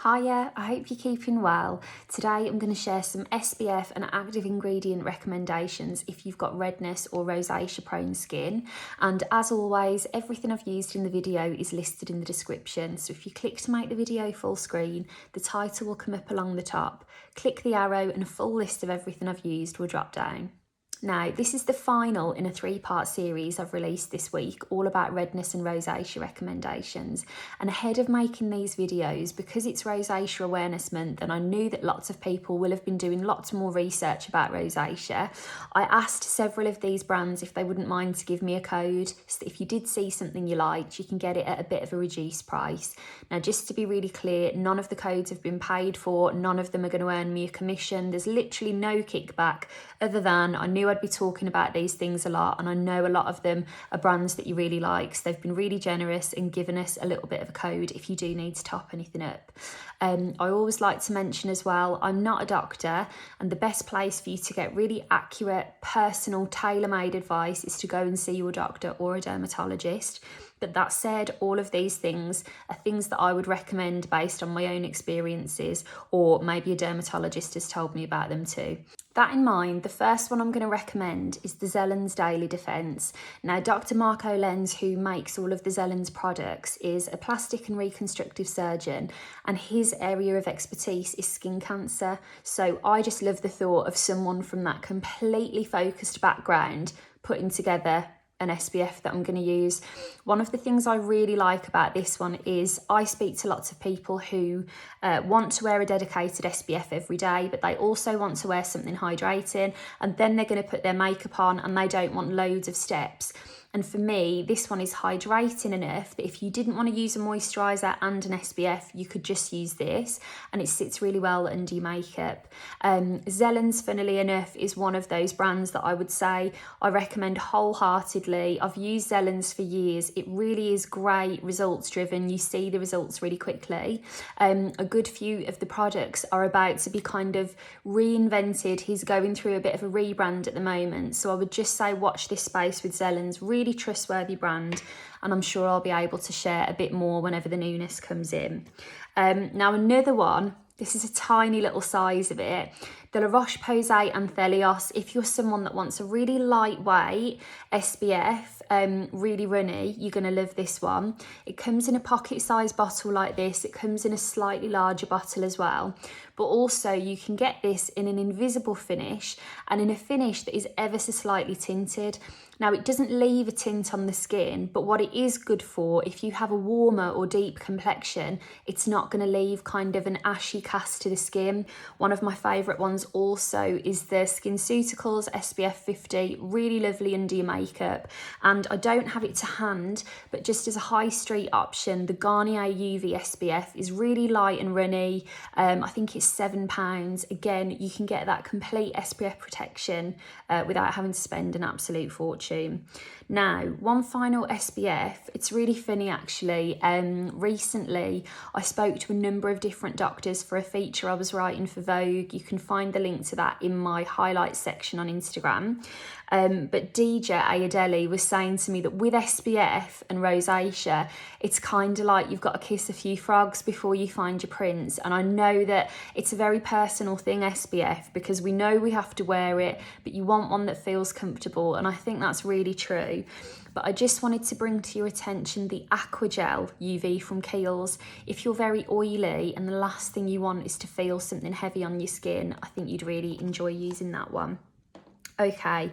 Hiya, I hope you're keeping well. Today I'm going to share some SPF and active ingredient recommendations if you've got redness or rosacea prone skin. And as always, everything I've used in the video is listed in the description. So if you click to make the video full screen, the title will come up along the top. Click the arrow and a full list of everything I've used will drop down. Now, this is the final in a 3-part series I've released this week, all about redness and rosacea recommendations. And ahead of making these videos, because it's Rosacea Awareness Month and I knew that lots of people will have been doing lots more research about rosacea, I asked several of these brands if they wouldn't mind to give me a code, so that if you did see something you liked, you can get it at a bit of a reduced price. Now, just to be really clear, none of the codes have been paid for, none of them are going to earn me a commission. There's literally no kickback other than I knew I'd be talking about these things a lot, and I know a lot of them are brands that you really like, so they've been really generous and given us a little bit of a code if you do need to top anything up. I always like to mention as well, I'm not a doctor, and the best place for you to get really accurate, personal, tailor-made advice is to go and see your doctor or a dermatologist. But that said, all of these things are things that I would recommend based on my own experiences, or maybe a dermatologist has told me about them too. That in mind, the first one I'm going to recommend is the Zelens Daily Defense. Now, Dr. Marco Lenz, who makes all of the Zelens products, is a plastic and reconstructive surgeon, and his area of expertise is skin cancer. So I just love the thought of someone from that completely focused background putting together an SPF that I'm going to use. One of the things I really like about this one is I speak to lots of people who want to wear a dedicated SPF every day, but they also want to wear something hydrating, and then they're going to put their makeup on and they don't want loads of steps. And for me, this one is hydrating enough that if you didn't want to use a moisturiser and an SPF, you could just use this, and it sits really well under your makeup. Zelens, funnily enough, is one of those brands that I would say I recommend wholeheartedly. I've used Zelens for years. It really is great, results driven. You see the results really quickly. A good few of the products are about to be kind of reinvented. He's going through a bit of a rebrand at the moment. So I would just say watch this space with Zelens. Really trustworthy brand, and I'm sure I'll be able to share a bit more whenever the newness comes in. Now another one, this is a tiny little size of it, the Roche Posay Anthelios. If you're someone that wants a really lightweight SPF, really runny, you're going to love this one. It comes in a pocket size bottle like this. It comes in a slightly larger bottle as well. But also you can get this in an invisible finish and in a finish that is ever so slightly tinted. Now, it doesn't leave a tint on the skin, but what it is good for, if you have a warmer or deep complexion, it's not going to leave kind of an ashy cast to the skin. One of my favourite ones also is the SkinCeuticals SPF 50, really lovely under your makeup. And I don't have it to hand, but just as a high street option, the Garnier UV SPF is really light and runny. I think it's £7. Again, you can get that complete SPF protection without having to spend an absolute fortune. Now, one final SPF, it's really funny actually. Recently, I spoke to a number of different doctors for a feature I was writing for Vogue. You can find the link to that in my highlights section on Instagram. But DJ Ayadeli was saying to me that with SPF and rosacea, it's kind of like you've got to kiss a few frogs before you find your prince. And I know that it's a very personal thing, SPF, because we know we have to wear it, but you want one that feels comfortable. And I think that's really true. But I just wanted to bring to your attention the Aquagel UV from Kiehls. If you're very oily and the last thing you want is to feel something heavy on your skin, I think you'd really enjoy using that one. Okay,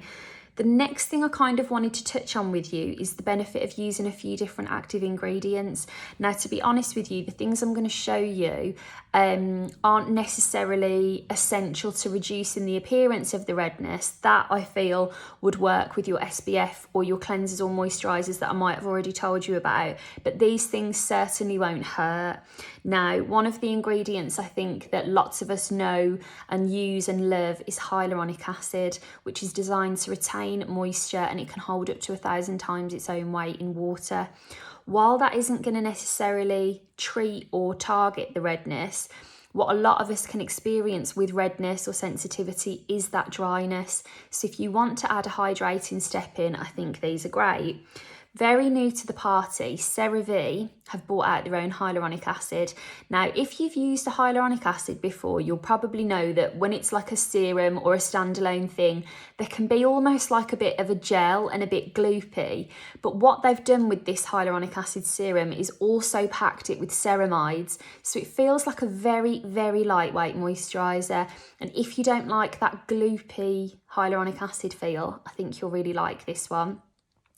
the next thing I kind of wanted to touch on with you is the benefit of using a few different active ingredients. Now, to be honest with you, the things I'm going to show you aren't necessarily essential to reducing the appearance of the redness. That I feel would work with your SPF or your cleansers or moisturisers that I might have already told you about, but these things certainly won't hurt. Now, one of the ingredients I think that lots of us know and use and love is hyaluronic acid, which is designed to retain moisture, and it can hold up to 1,000 times its own weight in water. While that isn't going to necessarily treat or target the redness, what a lot of us can experience with redness or sensitivity is that dryness. So if you want to add a hydrating step in, I think these are great. Very new to the party, CeraVe have brought out their own hyaluronic acid. Now, if you've used a hyaluronic acid before, you'll probably know that when it's like a serum or a standalone thing, there can be almost like a bit of a gel and a bit gloopy. But what they've done with this hyaluronic acid serum is also packed it with ceramides. So it feels like a very, very lightweight moisturiser. And if you don't like that gloopy hyaluronic acid feel, I think you'll really like this one.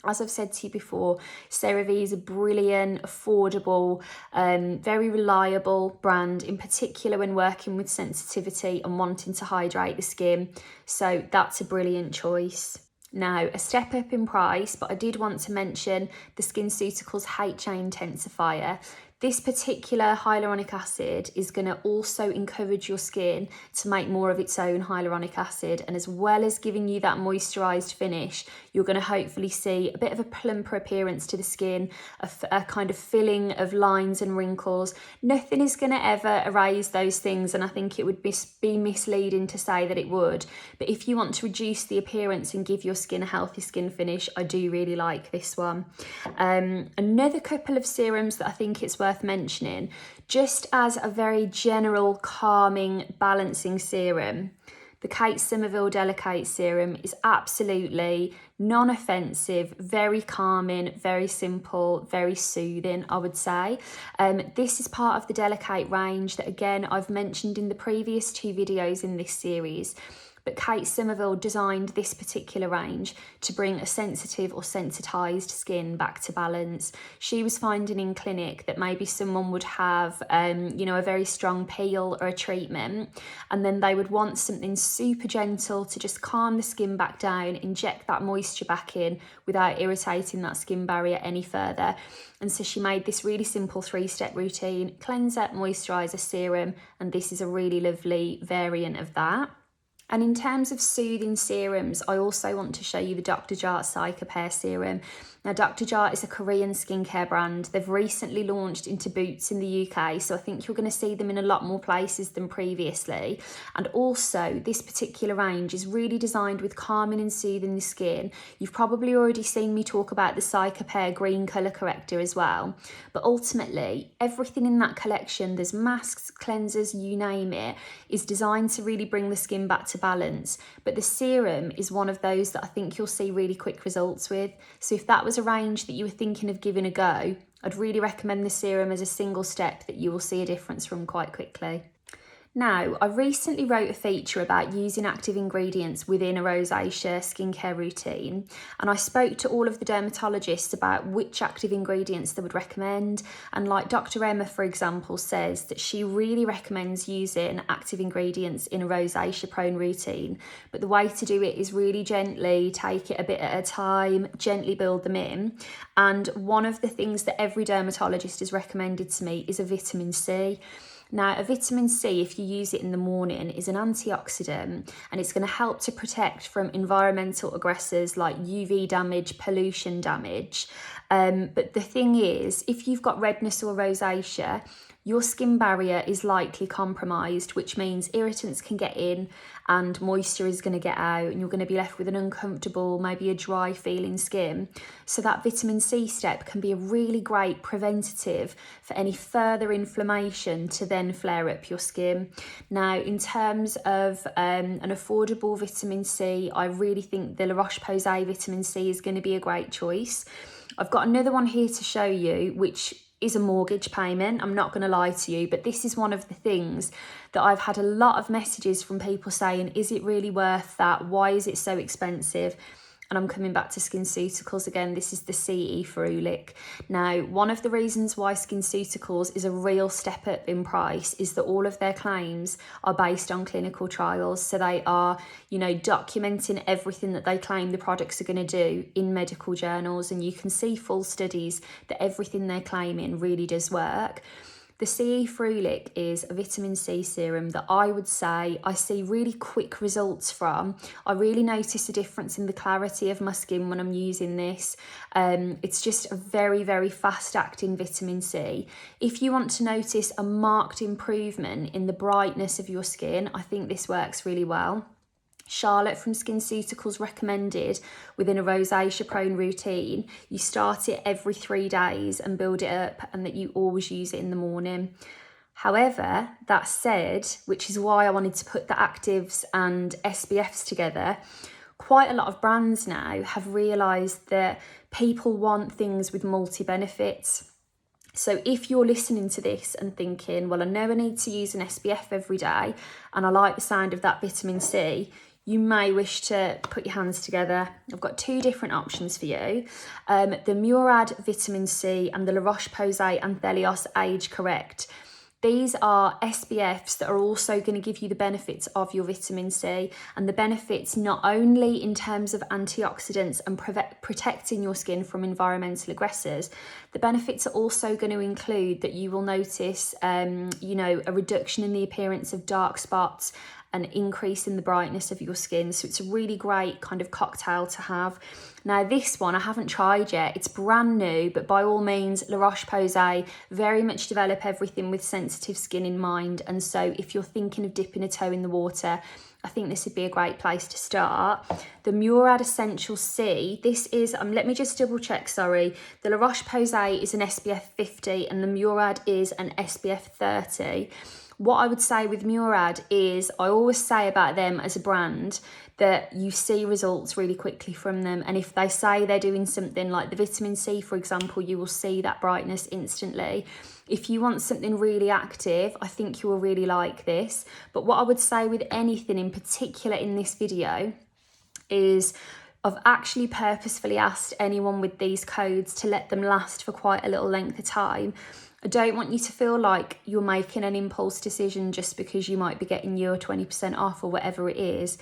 As I've said to you before, CeraVe is a brilliant, affordable, very reliable brand, in particular when working with sensitivity and wanting to hydrate the skin. So that's a brilliant choice. Now, a step up in price, but I did want to mention the SkinCeuticals HA Intensifier. This particular hyaluronic acid is going to also encourage your skin to make more of its own hyaluronic acid, and as well as giving you that moisturised finish, you're going to hopefully see a bit of a plumper appearance to the skin, a kind of filling of lines and wrinkles. Nothing is going to ever erase those things, and I think it would be misleading to say that it would. But if you want to reduce the appearance and give your skin a healthy skin finish, I do really like this one. Another couple of serums that I think it's worth mentioning, just as a very general calming balancing serum. The Kate Somerville DeliKate serum is absolutely non-offensive, very calming, very simple, very soothing, I would say. This is part of the DeliKate range that, again, I've mentioned in the previous 2 videos in this series. But Kate Somerville designed this particular range to bring a sensitive or sensitised skin back to balance. She was finding in clinic that maybe someone would have, a very strong peel or a treatment, and then they would want something super gentle to just calm the skin back down, inject that moisture back in without irritating that skin barrier any further. And so she made this really simple 3-step routine: cleanser, moisturiser, serum, and this is a really lovely variant of that. And in terms of soothing serums, I also want to show you the Dr. Jart Cicapair serum. Now, Dr. Jart is a Korean skincare brand. They've recently launched into Boots in the UK, so I think you're going to see them in a lot more places than previously. And also, this particular range is really designed with calming and soothing the skin. You've probably already seen me talk about the Cicapair green colour corrector as well. But ultimately, everything in that collection, there's masks, cleansers, you name it, is designed to really bring the skin back to balance. But the serum is one of those that I think you'll see really quick results with. So if that was a range that you were thinking of giving a go, I'd really recommend the serum as a single step that you will see a difference from quite quickly. Now, I recently wrote a feature about using active ingredients within a rosacea skincare routine, and I spoke to all of the dermatologists about which active ingredients they would recommend. And like Dr. Emma, for example, says that she really recommends using active ingredients in a rosacea prone routine, but the way to do it is really gently, take it a bit at a time, gently build them in. And one of the things that every dermatologist has recommended to me is a vitamin C. Now, a vitamin C, if you use it in the morning, is an antioxidant, and it's going to help to protect from environmental aggressors like UV damage, pollution damage. But the thing is, if you've got redness or rosacea, your skin barrier is likely compromised, which means irritants can get in and moisture is going to get out, and you're going to be left with an uncomfortable, maybe a dry feeling skin. So that vitamin C step can be a really great preventative for any further inflammation to then flare up your skin. Now, in terms of an affordable vitamin C, I really think the Roche Posay vitamin C is going to be a great choice. I've got another one here to show you, which is a mortgage payment. I'm not going to lie to you, but this is one of the things that I've had a lot of messages from people saying, is it really worth that? Why is it so expensive? And I'm coming back to SkinCeuticals again. This is the CE Ferulic. Now, one of the reasons why SkinCeuticals is a real step up in price is that all of their claims are based on clinical trials. So they are, documenting everything that they claim the products are going to do in medical journals. And you can see full studies that everything they're claiming really does work. The CE Ferulic is a vitamin C serum that I would say I see really quick results from. I really notice a difference in the clarity of my skin when I'm using this. It's just a very, very fast acting vitamin C. If you want to notice a marked improvement in the brightness of your skin, I think this works really well. Charlotte from SkinCeuticals recommended within a rosacea prone routine, you start it every 3 days and build it up, and that you always use it in the morning. However, that said, which is why I wanted to put the actives and SPFs together, quite a lot of brands now have realised that people want things with multi-benefits. So if you're listening to this and thinking, well, I know I need to use an SPF every day and I like the sound of that vitamin C, you may wish to put your hands together. I've got 2 different options for you. The Murad Vitamin C and the Roche Posay Anthelios Age Correct. These are SPFs that are also going to give you the benefits of your vitamin C, and the benefits not only in terms of antioxidants and protecting your skin from environmental aggressors, the benefits are also going to include that you will notice, a reduction in the appearance of dark spots, an increase in the brightness of your skin. So it's a really great kind of cocktail to have. Now this one I haven't tried yet, it's brand new, but by all means, La Roche-Posay very much develop everything with sensitive skin in mind, and so if you're thinking of dipping a toe in the water, I think this would be a great place to start. The Murad Essential C, this is, let me just double check, sorry. The La Roche-Posay is an SPF 50 and the Murad is an SPF 30. What I would say with Murad is, I always say about them as a brand that you see results really quickly from them. And if they say they're doing something like the vitamin C, for example, you will see that brightness instantly. If you want something really active, I think you will really like this. But what I would say with anything in particular in this video is, I've actually purposefully asked anyone with these codes to let them last for quite a little length of time. I don't want you to feel like you're making an impulse decision just because you might be getting your 20% off or whatever it is.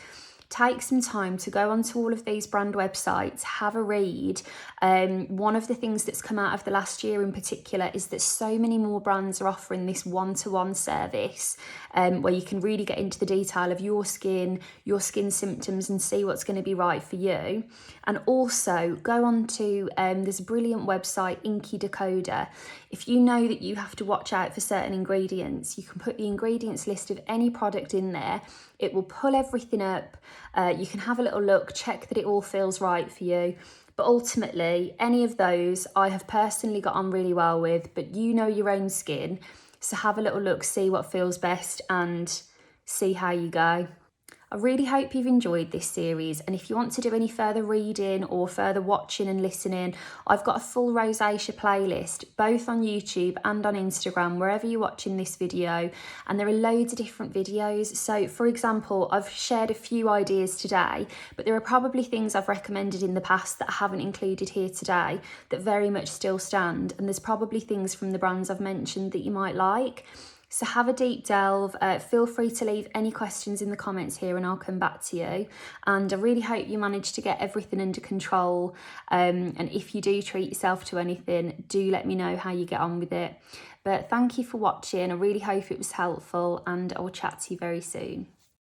Take some time to go onto all of these brand websites, have a read. One of the things that's come out of the last year in particular is that so many more brands are offering this one-to-one service where you can really get into the detail of your skin symptoms and see what's going to be right for you. And also go on to there's a brilliant website, Inky Decoder. If you know that you have to watch out for certain ingredients, you can put the ingredients list of any product in there. It will pull everything up. You can have a little look, check that it all feels right for you. But ultimately, any of those I have personally got on really well with, but you know your own skin. So have a little look, see what feels best and see how you go. I really hope you've enjoyed this series, and if you want to do any further reading or further watching and listening, I've got a full rosacea playlist both on YouTube and on Instagram, wherever you're watching this video, and there are loads of different videos. So for example, I've shared a few ideas today, but there are probably things I've recommended in the past that I haven't included here today that very much still stand, and there's probably things from the brands I've mentioned that you might like. So have a deep delve, feel free to leave any questions in the comments here and I'll come back to you. And I really hope you manage to get everything under control. And if you do treat yourself to anything, do let me know how you get on with it. But thank you for watching. I really hope it was helpful and I will chat to you very soon.